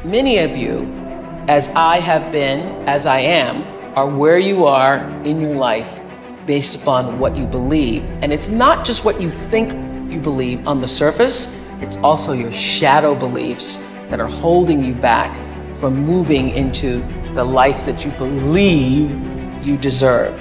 Many of you, as I have been, as I am, are where you are in your life based upon what you believe. And it's not just what you think you believe on the surface, it's also your shadow beliefs that are holding you back from moving into the life that you believe you deserve.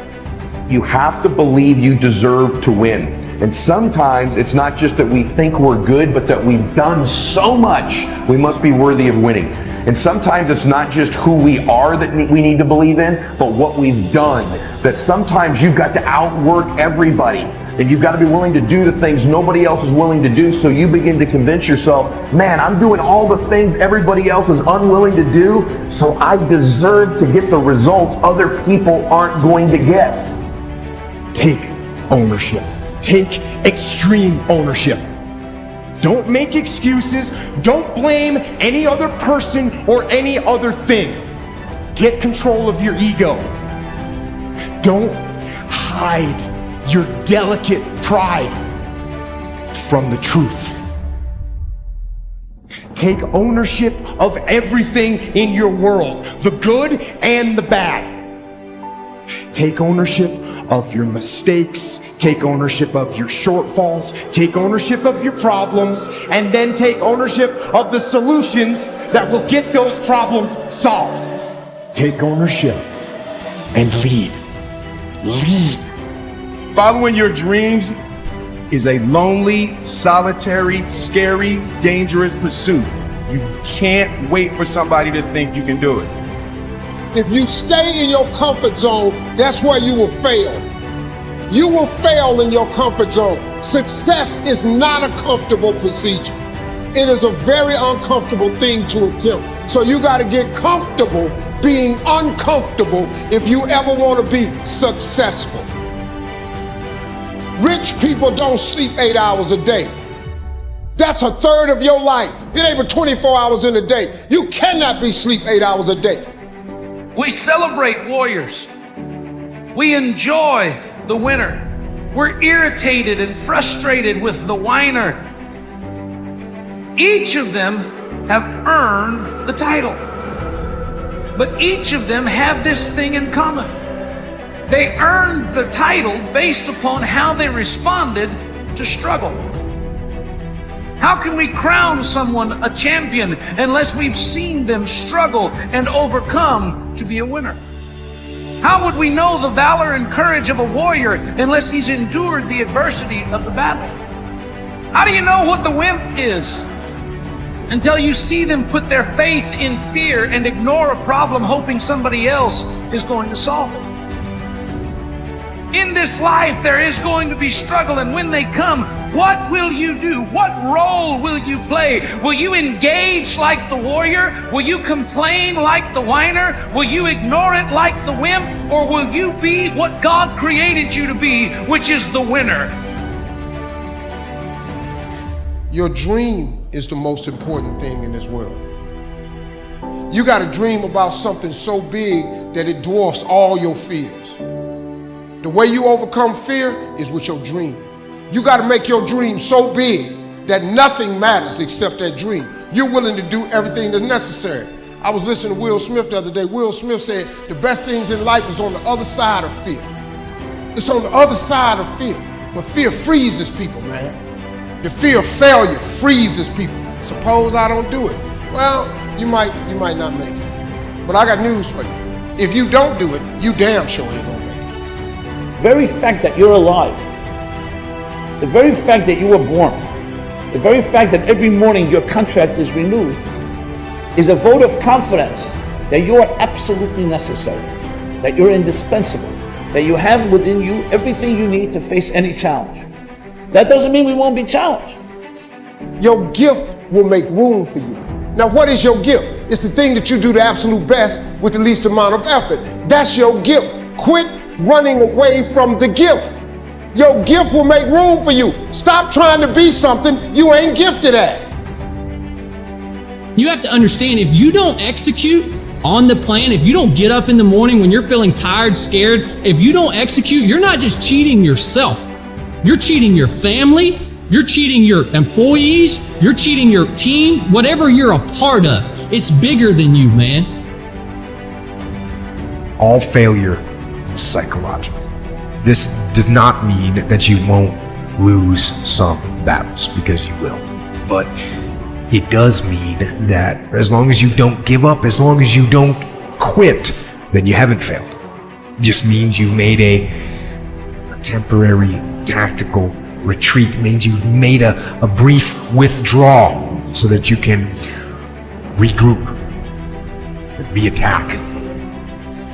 You have to believe you deserve to win. And sometimes it's not just that we think we're good, but that we've done so much, we must be worthy of winning. And sometimes it's not just who we are that we need to believe in, but what we've done. That sometimes you've got to outwork everybody. And you've got to be willing to do the things nobody else is willing to do, so you begin to convince yourself, man, I'm doing all the things everybody else is unwilling to do, so I deserve to get the results other people aren't going to get. Take ownership. Take extreme ownership. Don't make excuses. Don't blame any other person or any other thing. Get control of your ego. Don't hide your delicate pride from the truth. Take ownership of everything in your world, the good and the bad. Take ownership of your mistakes. Take ownership of your shortfalls. Take ownership of your problems, and then take ownership of the solutions that will get those problems solved. Take ownership and lead. Lead. Following your dreams is a lonely, solitary, scary, dangerous pursuit. You can't wait for somebody to think you can do it. If you stay in your comfort zone, that's where you will fail. You will fail in your comfort zone. Success is not a comfortable procedure. It is a very uncomfortable thing to attempt. So you got to get comfortable being uncomfortable if you ever want to be successful. Rich people don't sleep 8 hours a day. That's a third of your life. It ain't but 24 hours in a day. You cannot be asleep 8 hours a day. We celebrate warriors. We enjoy the winner. We're irritated and frustrated with the whiner. Each of them have earned the title. But each of them have this thing in common. They earned the title based upon how they responded to struggle. How can we crown someone a champion unless we've seen them struggle and overcome to be a winner? How would we know the valor and courage of a warrior unless he's endured the adversity of the battle? How do you know what the wimp is until you see them put their faith in fear and ignore a problem hoping somebody else is going to solve it? In this life, there is going to be struggle, and when they come, what will you do? What role will you play? Will you engage like the warrior? Will you complain like the whiner? Will you ignore it like the wimp? Or will you be what God created you to be, which is the winner? Your dream is the most important thing in this world. You got to dream about something so big that it dwarfs all your fears. The way you overcome fear is with your dream. You got to make your dream so big that nothing matters except that dream. You're willing to do everything that's necessary. I was listening to Will Smith the other day. Will Smith said the best things in life is on the other side of fear. It's on the other side of fear. But fear freezes people, man. The fear of failure freezes people. Suppose I don't do it. Well, you might not make it. But I got news for you. If you don't do it, you damn sure ain't gonna make it. The very fact that you're alive, the very fact that you were born, the very fact that every morning your contract is renewed is a vote of confidence that you are absolutely necessary, that you're indispensable, that you have within you everything you need to face any challenge. That doesn't mean we won't be challenged. Your gift will make room for you. Now, what is your gift? It's the thing that you do the absolute best with the least amount of effort. That's your gift. Quit running away from the gift. Your gift will make room for you. Stop trying to be something you ain't gifted at. You have to understand, if you don't execute on the plan, if you don't get up in the morning when you're feeling tired, scared, if you don't execute, you're not just cheating yourself. You're cheating your family, you're cheating your employees, you're cheating your team, whatever you're a part of. It's bigger than you, man. All failure is psychological. This does not mean that you won't lose some battles, because you will. But it does mean that as long as you don't give up, as long as you don't quit, then you haven't failed. It just means you've made a temporary tactical retreat. It means you've made a brief withdrawal so that you can regroup and reattack.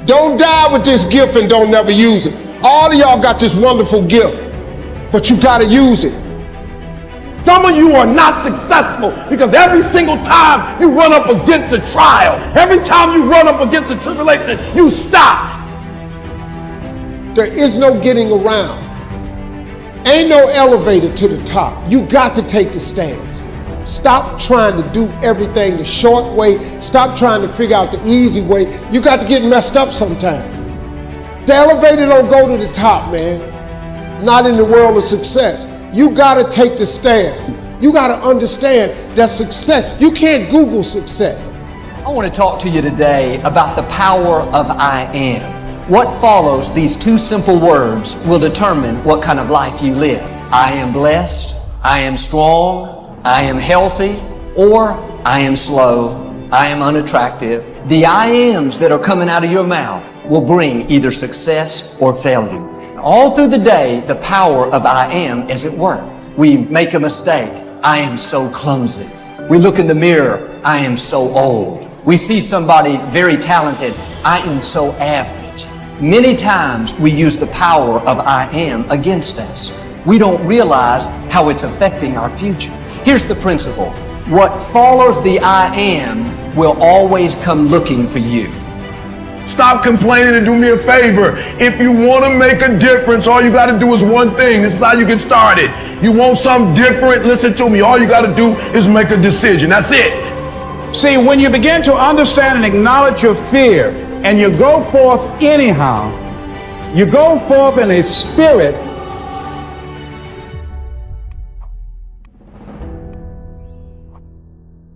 Don't die with this gift and don't never use it. All of y'all got this wonderful gift, but you gotta use it. Some of you are not successful because every single time you run up against a trial, every time you run up against a tribulation, you stop. There is no getting around. Ain't no elevator to the top. You got to take the stairs. Stop trying to do everything the short way. Stop trying to figure out the easy way. You got to get messed up sometime. The elevator don't go to the top, man. Not in the world of success. You got to take the stairs. You got to understand that success, you can't Google success. I want to talk to you today about the power of I am. What follows these two simple words will determine what kind of life you live. I am blessed, I am strong, I am healthy, or I am slow, I am unattractive. The I ams that are coming out of your mouth will bring either success or failure. All through the day, the power of I am is at work. We make a mistake. I am so clumsy. We look in the mirror. I am so old. We see somebody very talented. I am so average. Many times we use the power of I am against us. We don't realize how it's affecting our future. Here's the principle. What follows the I am will always come looking for you. Stop complaining and do me a favor. If you want to make a difference, all you got to do is one thing. This is how you get started. You want something different? Listen to me. All you got to do is make a decision. That's it. See, when you begin to understand and acknowledge your fear, and you go forth anyhow, you go forth in a spirit